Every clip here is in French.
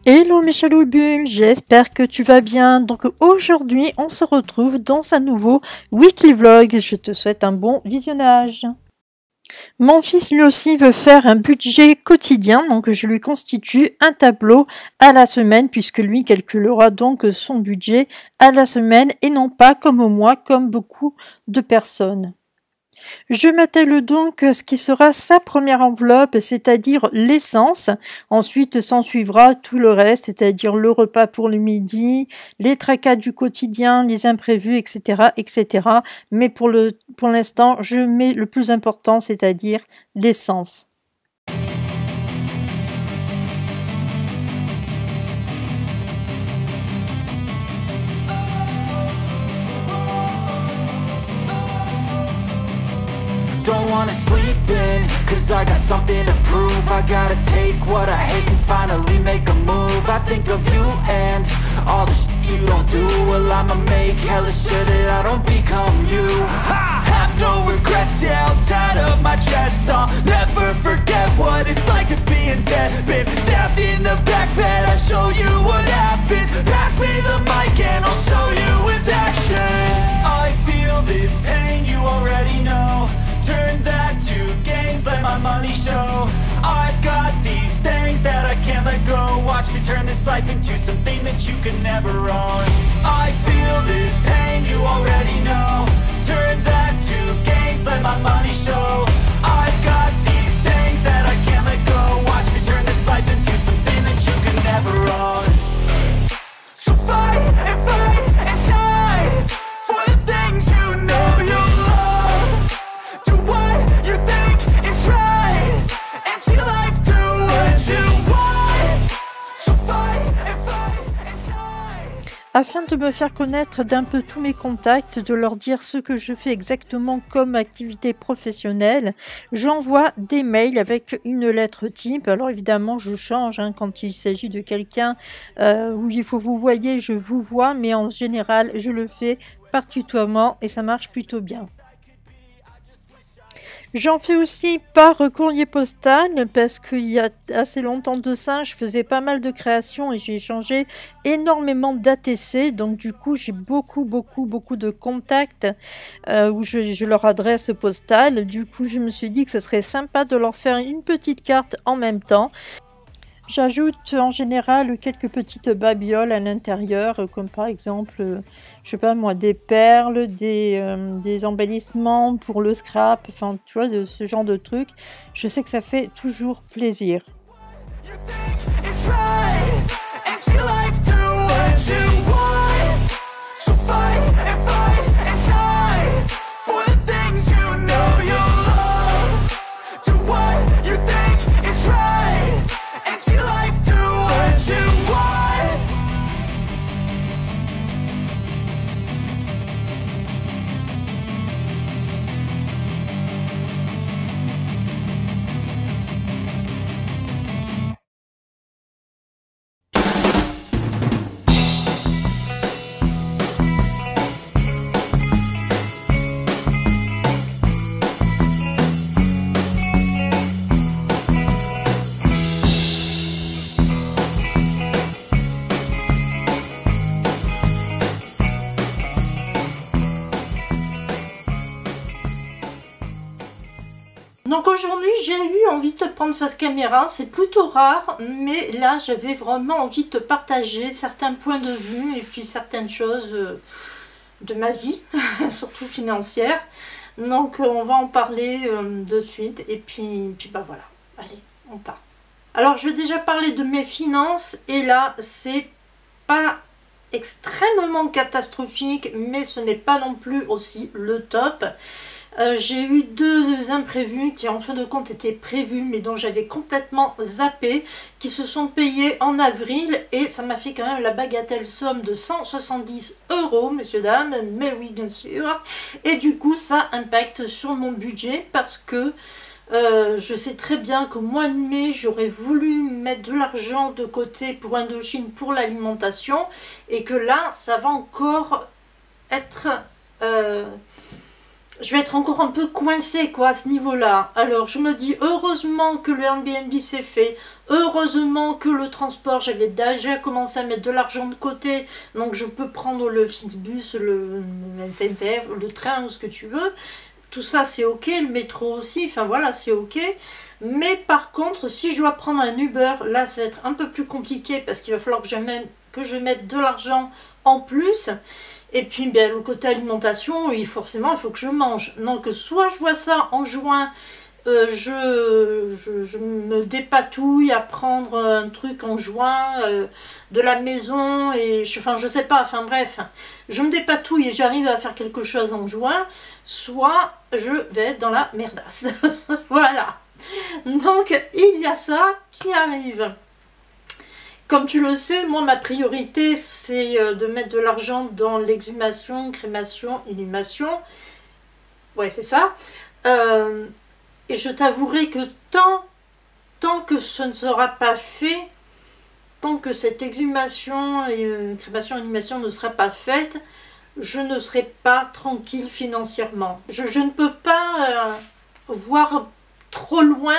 Hello mes chaloubules, j'espère que tu vas bien. Donc aujourd'hui on se retrouve dans un nouveau weekly vlog. Je te souhaite un bon visionnage. Mon fils lui aussi veut faire un budget quotidien, donc je lui constitue un tableau à la semaine puisque lui calculera donc son budget à la semaine et non pas comme moi, comme beaucoup de personnes. Je m'attelle donc à ce qui sera sa première enveloppe, c'est-à-dire l'essence. Ensuite s'en suivra tout le reste, c'est-à-dire le repas pour le midi, les tracas du quotidien, les imprévus, etc., etc. Mais pour l'instant, je mets le plus important, c'est-à-dire l'essence. Don't wanna sleep in, cause I got something to prove. I gotta take what I hate and finally make a move. I think of you and all the shit you don't do. Well, I'ma make hella sure that I don't become you. I have no regrets, yeah, I'll tie up my chest. I'll never forget what it's like to be in debt. Been stabbed in the back bed, I'll show you what happens. Pass me the mic and I'll show you with action. I feel this pain, you already know. Turn that to gains, let my money show. I've got these things that I can't let go. Watch me turn this life into something that you can never own. I feel this pain, you already know. Turn that to gains, let my money show. I've got these things that I can't let go. Watch me turn this life into something that you can never own. So fight and die for the things you know you love. Do what you think is right and see life do what you want. So fight and die. Afin de me faire connaître d'un peu tous mes contacts, de leur dire ce que je fais exactement comme activité professionnelle, j'envoie des mails avec une lettre type. Alors évidemment, je change quand il s'agit de quelqu'un où il faut vous voyez, je vous vois, mais en général, je le fais par tutoiement et ça marche plutôt bien. J'en fais aussi par courrier postal parce qu'il y a assez longtemps de ça, je faisais pas mal de créations et j'ai échangé énormément d'ATC. Donc du coup, j'ai beaucoup de contacts où je leur adresse postal. Du coup, je me suis dit que ce serait sympa de leur faire une petite carte en même temps. J'ajoute en général quelques petites babioles à l'intérieur, comme par exemple, je sais pas moi, des perles, des embellissements pour le scrap, enfin tu vois, de ce genre de trucs. Je sais que ça fait toujours plaisir. You think it's right and see life do what you want. So fight and die for the things you know you love. Do what you think is right and see life do what you want. Donc aujourd'hui j'ai eu envie de te prendre face caméra, c'est plutôt rare, mais là j'avais vraiment envie de te partager certains points de vue et puis certaines choses de ma vie, surtout financière. Donc on va en parler de suite et puis bah voilà, allez on part. Alors je vais déjà parler de mes finances et là c'est pas extrêmement catastrophique mais ce n'est pas non plus aussi le top. J'ai eu deux imprévus qui en fin de compte étaient prévus mais dont j'avais complètement zappé, qui se sont payés en avril et ça m'a fait quand même la bagatelle somme de 170 €, messieurs dames, mais oui bien sûr, et du coup ça impacte sur mon budget parce que je sais très bien qu'au mois de mai j'aurais voulu mettre de l'argent de côté pour Indochine pour l'alimentation et que là ça va encore être je vais être encore un peu coincée quoi à ce niveau-là. Alors je me dis heureusement que le Airbnb s'est fait, heureusement que le transport, j'avais déjà commencé à mettre de l'argent de côté, donc je peux prendre le Flixbus, le SNCF, le train ou ce que tu veux. Tout ça c'est ok, le métro aussi, enfin voilà c'est ok. Mais par contre si je dois prendre un Uber, là ça va être un peu plus compliqué parce qu'il va falloir que je mette de l'argent en plus. Et puis ben, le côté alimentation, forcément il faut que je mange. Donc soit je vois ça en juin, je me dépatouille à prendre un truc en juin de la maison, et enfin je sais pas, enfin bref, je me dépatouille et j'arrive à faire quelque chose en juin, soit je vais être dans la merdasse. Voilà. Donc il y a ça qui arrive. Comme tu le sais, moi ma priorité c'est de mettre de l'argent dans l'exhumation, crémation, inhumation. Ouais c'est ça. Et je t'avouerai que tant que ce ne sera pas fait, tant que cette exhumation, crémation, inhumation ne sera pas faite, je ne serai pas tranquille financièrement. Je ne peux pas voir trop loin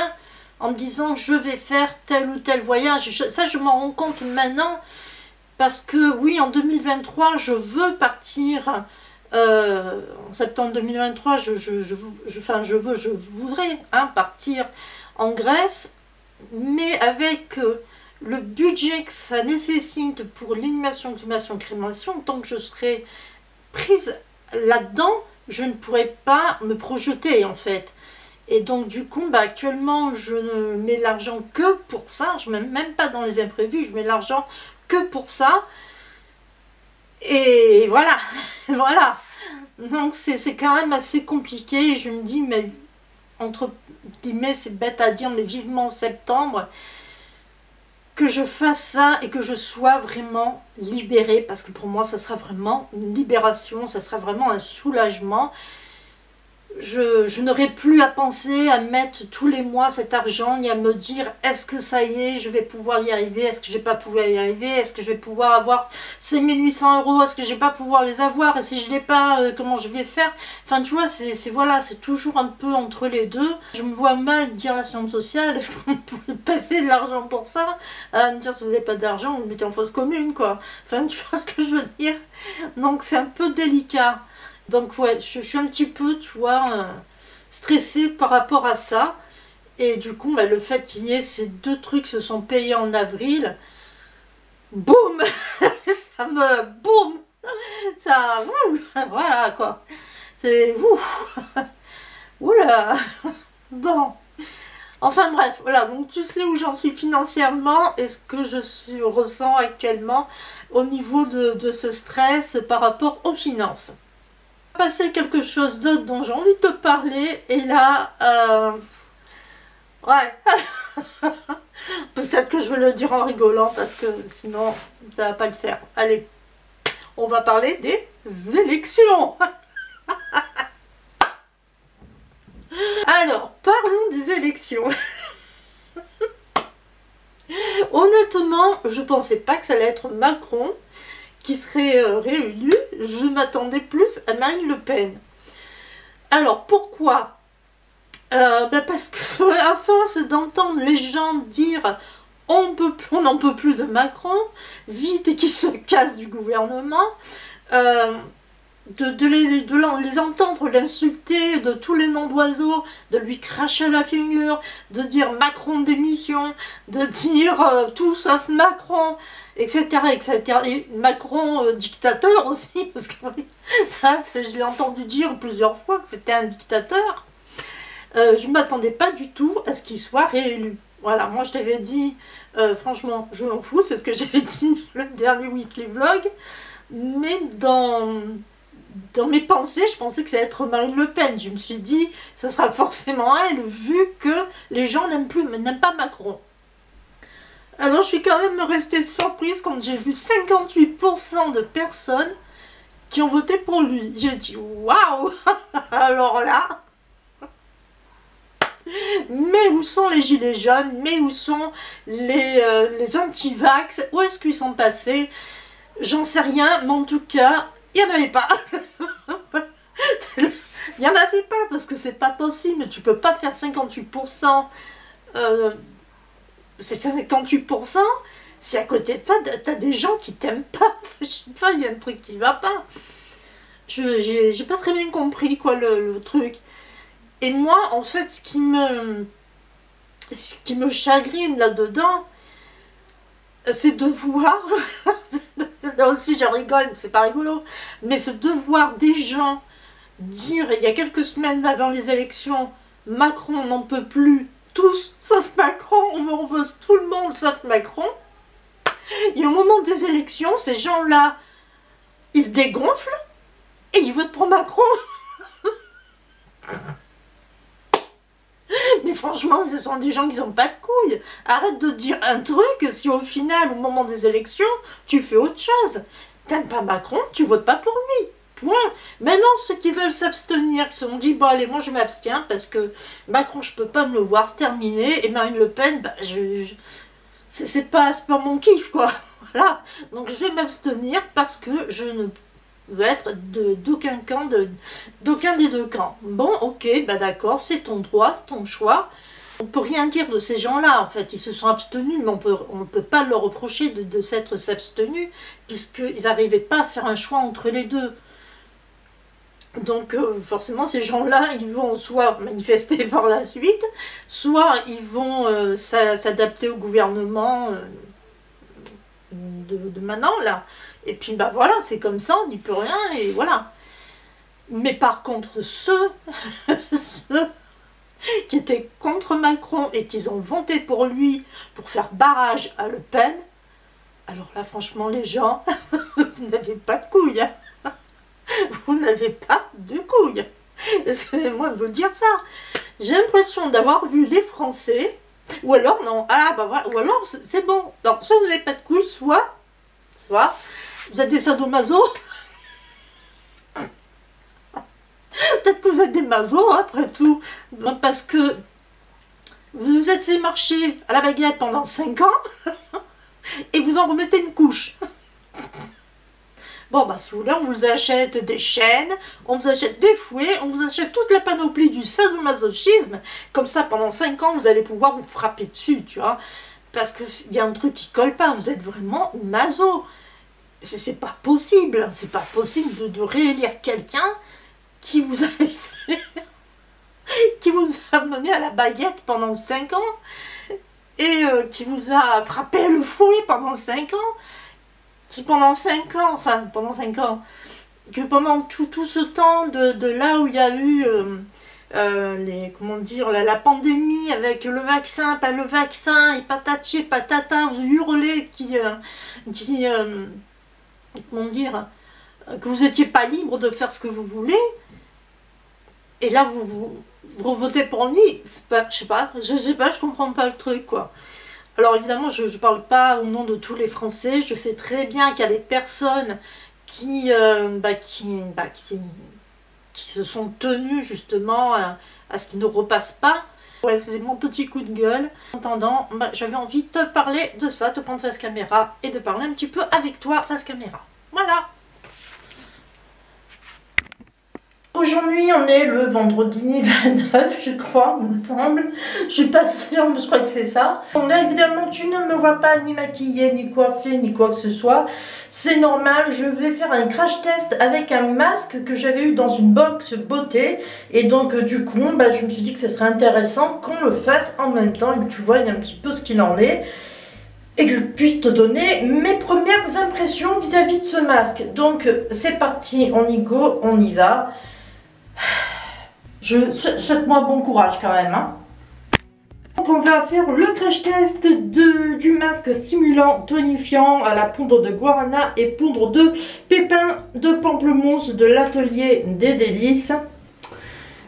en me disant je vais faire tel ou tel voyage. Ça je m'en rends compte maintenant parce que oui en 2023 je veux partir en septembre 2023 je voudrais partir en Grèce, mais avec le budget que ça nécessite pour l'inhumation, exhumation, crémation, tant que je serai prise là-dedans, je ne pourrai pas me projeter en fait. Et donc du coup, actuellement, je ne mets l'argent que pour ça. Je ne mets même pas dans les imprévus, je mets l'argent que pour ça. Et voilà, voilà. Donc c'est quand même assez compliqué. Et je me dis, mais entre guillemets, c'est bête à dire, mais vivement septembre, que je fasse ça et que je sois vraiment libérée. Parce que pour moi, ça sera vraiment une libération, ça sera vraiment un soulagement. Je n'aurai plus à penser à mettre tous les mois cet argent, ni à me dire est-ce que ça y est, je vais pouvoir y arriver, est-ce que je vais pas pouvoir y arriver, est-ce que je vais pouvoir avoir ces 1800 €, est-ce que je vais pas pouvoir les avoir, et si je l'ai pas, comment je vais faire. Enfin tu vois, voilà, c'est toujours un peu entre les deux. Je me vois mal dire la science sociale, est-ce qu'on peut passer de l'argent pour ça, à me dire si vous n'avez pas d'argent, vous le mettez en fosse commune quoi. Enfin tu vois ce que je veux dire. Donc c'est un peu délicat. Donc ouais, je suis un petit peu, tu vois, stressée par rapport à ça. Et du coup, le fait qu'il y ait ces deux trucs se sont payés en avril, boum, ça me... boum, ça... voilà quoi. C'est... oula. Bon. Enfin bref, voilà, donc tu sais où j'en suis financièrement et ce que ressens actuellement au niveau de ce stress par rapport aux finances. Passer quelque chose d'autre dont j'ai envie de te parler, et là ouais peut-être que je vais le dire en rigolant parce que sinon ça va pas le faire. Allez, on va parler des élections. Alors parlons des élections. Honnêtement je pensais pas que ça allait être Macron qui serait réélu. Je m'attendais plus à Marine Le Pen. Alors pourquoi parce que à force d'entendre les gens dire on n'en peut plus de Macron, vite et qu'il se casse du gouvernement, de les entendre l'insulter de tous les noms d'oiseaux, de lui cracher à la figure, de dire Macron démission, de dire tout sauf Macron, etc. etc. Et Macron dictateur aussi, parce que ça, je l'ai entendu dire plusieurs fois que c'était un dictateur. Je ne m'attendais pas du tout à ce qu'il soit réélu. Voilà, moi je t'avais dit, franchement, je m'en fous, c'est ce que j'avais dit le dernier weekly vlog, mais dans mes pensées, je pensais que ça allait être Marine Le Pen. Je me suis dit, ce sera forcément elle, vu que les gens n'aiment pas Macron. Alors je suis quand même restée surprise quand j'ai vu 58% de personnes qui ont voté pour lui. J'ai dit, waouh. Alors là... Mais où sont les gilets jaunes? Mais où sont les anti-vax? Où est-ce qu'ils sont passés? J'en sais rien, mais en tout cas, il n'y en avait pas. Il n'y en avait pas, parce que c'est pas possible. Tu peux pas faire 58%. C'est 58%. Si à côté de ça, t'as des gens qui t'aiment pas. Je sais pas, il y a un truc qui va pas. J'ai pas très bien compris, quoi, le truc. Et moi, en fait, ce qui me chagrine là-dedans, c'est de voir, là aussi je rigole, c'est pas rigolo, mais c'est de voir des gens dire, il y a quelques semaines avant les élections, Macron n'en peut plus, tous sauf Macron, on veut tout le monde sauf Macron, et au moment des élections, ces gens-là, ils se dégonflent, et ils votent pour Macron. Mais franchement, ce sont des gens qui n'ont pas de couilles. Arrête de dire un truc si au final, au moment des élections, tu fais autre chose. T'aimes pas Macron, tu votes pas pour lui. Point. Maintenant, ceux qui veulent s'abstenir, qui se sont dit, bon allez, moi je m'abstiens parce que Macron, je peux pas me le voir, c'est terminé. Et Marine Le Pen, bah, c'est pas mon kiff, quoi. Voilà. Donc je vais m'abstenir parce que je ne veux être d'aucun camp, d'aucun des deux camps. Bon, ok, bah d'accord, c'est ton droit, c'est ton choix. On peut rien dire de ces gens-là, en fait, ils se sont abstenus, mais on ne peut pas leur reprocher de s'être s'abstenus, puisqu'ils n'arrivaient pas à faire un choix entre les deux. Donc forcément, ces gens-là, ils vont soit manifester par la suite, soit ils vont s'adapter au gouvernement de maintenant, là. Et puis, bah voilà, c'est comme ça, on n'y peut rien, et voilà. Mais par contre, ceux qui étaient contre Macron et qui ont voté pour lui pour faire barrage à Le Pen, alors là, franchement, les gens, vous n'avez pas de couilles. Hein. Vous n'avez pas de couilles. Excusez-moi de vous dire ça. J'ai l'impression d'avoir vu les Français, ou alors, non, ah bah voilà, ou alors, c'est bon. Donc, soit vous n'avez pas de couilles, soit vous êtes des sadomaso. Peut-être que vous êtes des masos, hein, après tout. Parce que vous vous êtes fait marcher à la baguette pendant 5 ans et vous en remettez une couche. Bon, bah, si vous voulez, on vous achète des chaînes, on vous achète des fouets, on vous achète toute la panoplie du sadomasochisme. Comme ça, pendant 5 ans, vous allez pouvoir vous frapper dessus, tu vois. Parce qu'il y a un truc qui colle pas, vous êtes vraiment maso. C'est pas possible, c'est pas possible de réélire quelqu'un qui vous a qui vous a mené à la baguette pendant 5 ans et qui vous a frappé le fouet pendant 5 ans, qui pendant 5 ans, enfin pendant 5 ans, que pendant tout ce temps de là où il y a eu comment dire, la pandémie avec le vaccin, pas le vaccin, et patati et patata, vous hurlez comment dire, que vous n'étiez pas libre de faire ce que vous voulez, et là vous votez pour lui, ben, je sais pas, je comprends pas le truc, quoi. Alors évidemment, je parle pas au nom de tous les Français, je sais très bien qu'il y a des personnes qui se sont tenues justement à ce qui ne repasse pas. Ouais, c'est mon petit coup de gueule. En attendant, bah, j'avais envie de te parler de ça, de prendre face caméra et de parler un petit peu avec toi face caméra. Voilà. Aujourd'hui, on est le vendredi 29, je crois, me semble. Je suis pas sûre, mais je crois que c'est ça. Bon, là, évidemment, tu ne me vois pas ni maquillée, ni coiffée, ni quoi que ce soit. C'est normal, je vais faire un crash test avec un masque que j'avais eu dans une box beauté. Et donc, du coup, bah, je me suis dit que ce serait intéressant qu'on le fasse en même temps et que tu vois un petit peu ce qu'il en est. Et que je puisse te donner mes premières impressions vis-à-vis de ce masque. Donc, c'est parti, on y go, on y va. Souhaite-moi bon courage quand même. Hein. Donc on va faire le crash test du masque stimulant tonifiant à la poudre de guarana et poudre de pépins de pamplemousse de l'atelier des délices.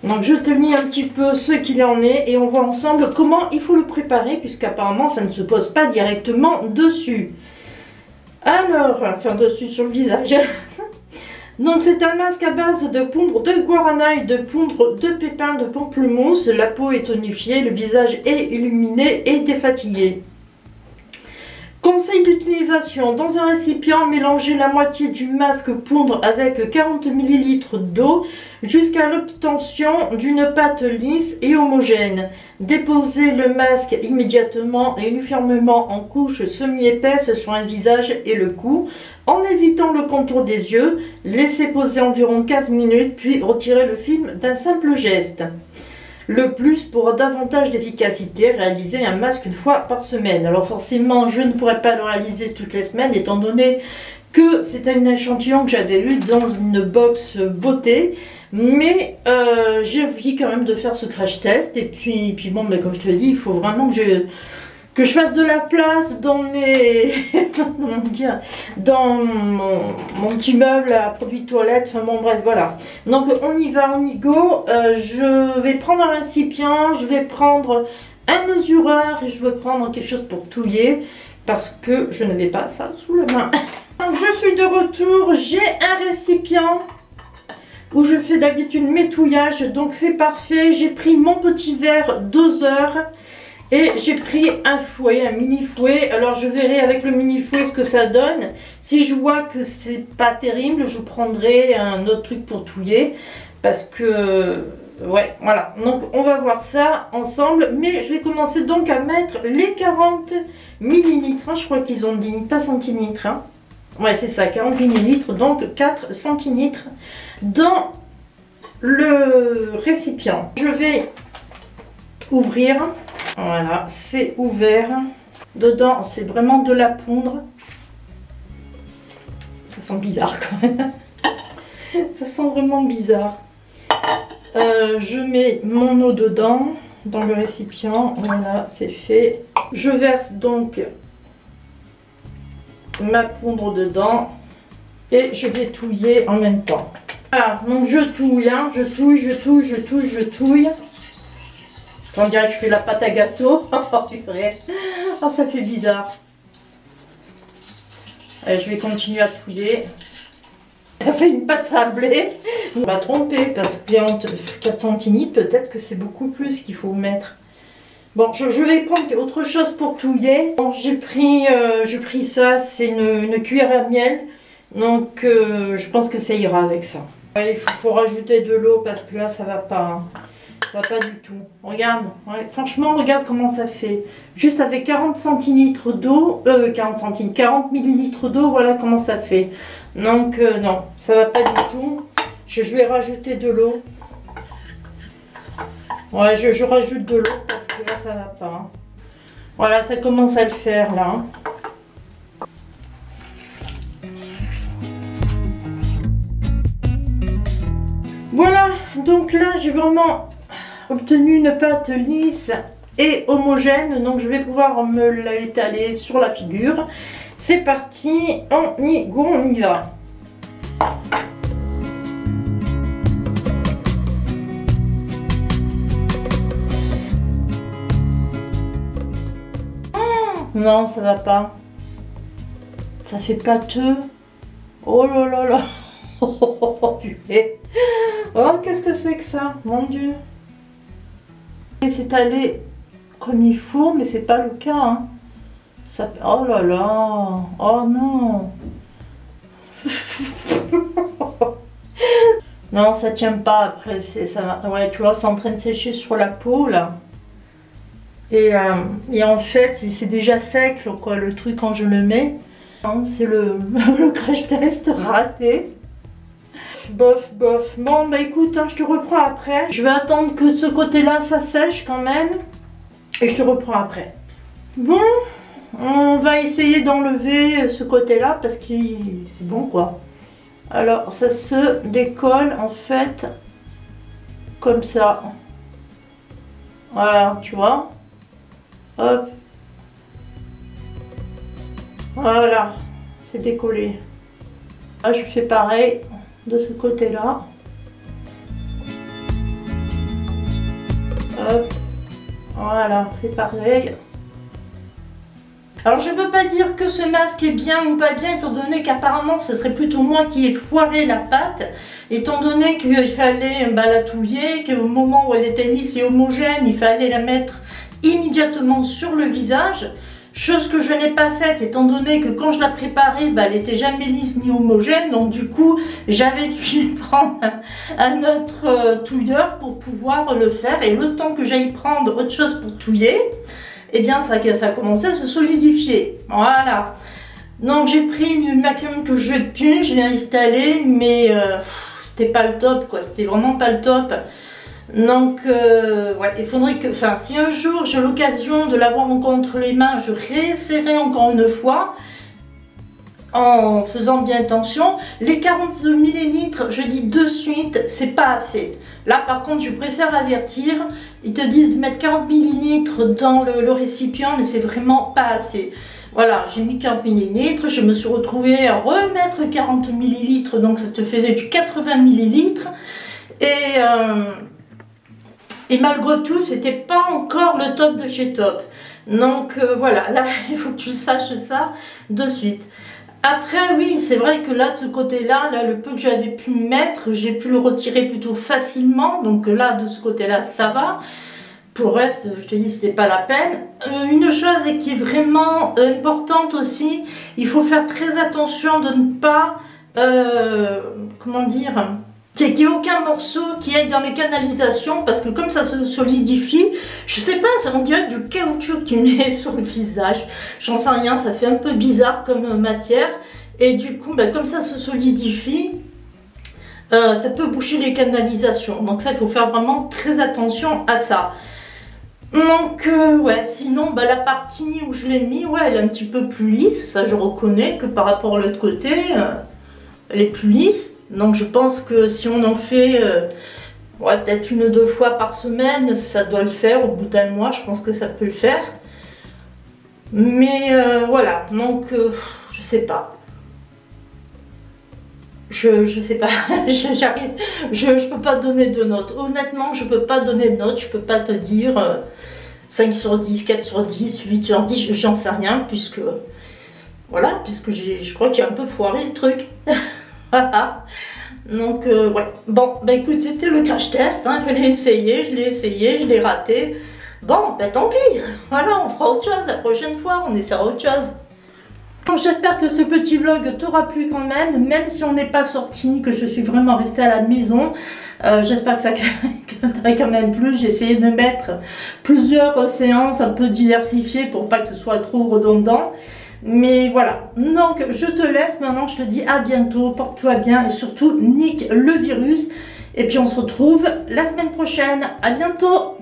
Donc je te lis un petit peu ce qu'il en est et on voit ensemble comment il faut le préparer puisqu'apparemment ça ne se pose pas directement dessus. Alors, enfin dessus sur le visage. Donc c'est un masque à base de poudre de guarana et de poudre de pépins de pamplemousse. La peau est tonifiée, le visage est illuminé et défatigué. Conseil d'utilisation. Dans un récipient, mélangez la moitié du masque poudre avec 40 ml d'eau jusqu'à l'obtention d'une pâte lisse et homogène. Déposez le masque immédiatement et uniformément en couches semi-épaisses sur un visage et le cou, en évitant le contour des yeux. Laissez poser environ 15 minutes, puis retirez le film d'un simple geste. Le plus, pour davantage d'efficacité, réaliser un masque une fois par semaine. Alors forcément, je ne pourrais pas le réaliser toutes les semaines, étant donné que c'était un échantillon que j'avais eu dans une box beauté. Mais j'ai envie quand même de faire ce crash test. Et puis bon, mais comme je te l'ai dit, il faut vraiment que je fasse de la place dans mes comment dire, dans mon petit meuble à produits de toilette, enfin bon bref voilà. Donc on y va, on y go. Je vais prendre un récipient, je vais prendre un mesureur et je vais prendre quelque chose pour touiller parce que je n'avais pas ça sous la main. Donc je suis de retour, j'ai un récipient où je fais d'habitude mes touillages, donc c'est parfait. J'ai pris mon petit verre doseur. Et j'ai pris un fouet, un mini fouet. Alors je verrai avec le mini fouet ce que ça donne. Si je vois que c'est pas terrible, je prendrai un autre truc pour touiller. Parce que, ouais, voilà. Donc on va voir ça ensemble. Mais je vais commencer donc à mettre les 40 millilitres. Hein, je crois qu'ils ont dit, pas centilitres. Hein. Ouais, c'est ça, 40 millilitres. Donc 4 centilitres dans le récipient. Je vais ouvrir. Voilà, c'est ouvert. Dedans, c'est vraiment de la poudre. Ça sent bizarre quand même. Ça sent vraiment bizarre. Je mets mon eau dedans, dans le récipient. Voilà, c'est fait. Je verse donc ma poudre dedans. Et je vais touiller en même temps. Voilà, donc je touille, hein, je touille. On dirait que je fais la pâte à gâteau. Oh, ça fait bizarre. Allez, je vais continuer à touiller. Ça fait une pâte sablée. On va tromper parce que 4 centilitres, peut-être que c'est beaucoup plus qu'il faut mettre. Bon, je vais prendre autre chose pour touiller. Bon, j'ai pris ça, c'est une cuillère à miel. Donc, je pense que ça ira avec ça. Ouais, il faut rajouter de l'eau parce que là, ça va pas. Hein. Ça va pas du tout. Regarde, ouais, franchement, regarde comment ça fait. Juste avec 40 centilitres d'eau, 40 millilitres d'eau, voilà comment ça fait. Donc, non, ça va pas du tout. Je vais rajouter de l'eau. Ouais, je rajoute de l'eau parce que là, ça va pas. Hein. Voilà, ça commence à le faire, là. Hein. Voilà, donc là, j'ai vraiment obtenu une pâte lisse et homogène, donc je vais pouvoir me l'étaler sur la figure. C'est parti, on y go, on y va. Oh, non, ça va pas. Ça fait pâteux. Oh là là là. Oh, purée. Oh, qu'est-ce que c'est que ça, mon Dieu. C'est allé comme il faut, mais c'est pas le cas. Hein. Ça... Oh là là. Oh non. Non, ça tient pas après. Ça... Ouais, tu vois, c'est en train de sécher sur la peau là. Et en fait, c'est déjà sec quoi, le truc quand je le mets. C'est le crash test raté. Bof, bof. Bon, bah écoute, hein, je te reprends après. Je vais attendre que de ce côté-là, ça sèche quand même. Et je te reprends après. Bon, on va essayer d'enlever ce côté-là parce que c'est bon, quoi. Alors, ça se décolle, en fait, comme ça. Voilà, tu vois. Hop. Voilà, c'est décollé. Là, je fais pareil. De ce côté-là. Hop. Voilà, c'est pareil. Alors je ne peux pas dire que ce masque est bien ou pas bien, étant donné qu'apparemment ce serait plutôt moi qui ai foiré la pâte, étant donné qu'il fallait la touiller, qu'au moment où elle était lisse et homogène, il fallait la mettre immédiatement sur le visage. Chose que je n'ai pas faite étant donné que quand je la préparais, bah, elle n'était jamais lisse ni homogène. Donc du coup, j'avais dû prendre un autre touilleur pour pouvoir le faire. Et le temps que j'aille prendre autre chose pour touiller, eh bien ça a commencé à se solidifier. Voilà. Donc j'ai pris du maximum que je pu, je l'ai installé, mais c'était pas le top, quoi. C'était vraiment pas le top. Donc, ouais, il faudrait que, enfin, si un jour j'ai l'occasion de l'avoir encore entre les mains, je réessayerai encore une fois en faisant bien attention. Les 40 ml, je dis de suite, c'est pas assez. Là, par contre, je préfère avertir. Ils te disent de mettre 40 ml dans le récipient, mais c'est vraiment pas assez. Voilà, j'ai mis 40 ml, je me suis retrouvée à remettre 40 ml, donc ça te faisait du 80 ml. Et malgré tout, c'était pas encore le top de chez Top. Donc voilà, là, il faut que tu saches ça de suite. Après, oui, c'est vrai que là, de ce côté-là, là, le peu que j'avais pu mettre, j'ai pu le retirer plutôt facilement. Donc là, de ce côté-là, ça va. Pour le reste, je te dis, c'était pas la peine. Une chose qui est vraiment importante aussi, il faut faire très attention de ne pas, comment dire, qu'il n'y ait aucun morceau qui aille dans les canalisations, parce que comme ça se solidifie, je sais pas, ça on dirait du caoutchouc que tu mets sur le visage, j'en sais rien, ça fait un peu bizarre comme matière, et du coup, ben, comme ça se solidifie, ça peut boucher les canalisations, donc ça il faut faire vraiment très attention à ça. Donc ouais, sinon bah, la partie où je l'ai mis, ouais, elle est un petit peu plus lisse, ça je reconnais que par rapport à l'autre côté, elle est plus lisse. Donc je pense que si on en fait ouais, peut-être 1 ou 2 fois par semaine, ça doit le faire. Au bout d'un mois, je pense que ça peut le faire. Mais voilà, donc je sais pas. Je sais pas, je peux pas donner de notes. Honnêtement, je peux pas donner de notes, je peux pas te dire 5 sur 10, 4 sur 10, 8 sur 10, j'en sais rien, puisque voilà, puisque je crois qu'il y a un peu foiré le truc. Voilà. Donc ouais, bon, bah écoute, c'était le crash test, hein, il fallait essayer, je l'ai raté. Bon, bah tant pis, voilà, on fera autre chose la prochaine fois, on essaiera autre chose. Donc j'espère que ce petit vlog t'aura plu quand même si on n'est pas sorti, que je suis vraiment restée à la maison. J'espère que ça t'aurait quand même plu. J'ai essayé de mettre plusieurs séances un peu diversifiées pour pas que ce soit trop redondant. Mais voilà, donc je te laisse maintenant, je te dis à bientôt, porte-toi bien et surtout nique le virus. Et puis on se retrouve la semaine prochaine, à bientôt.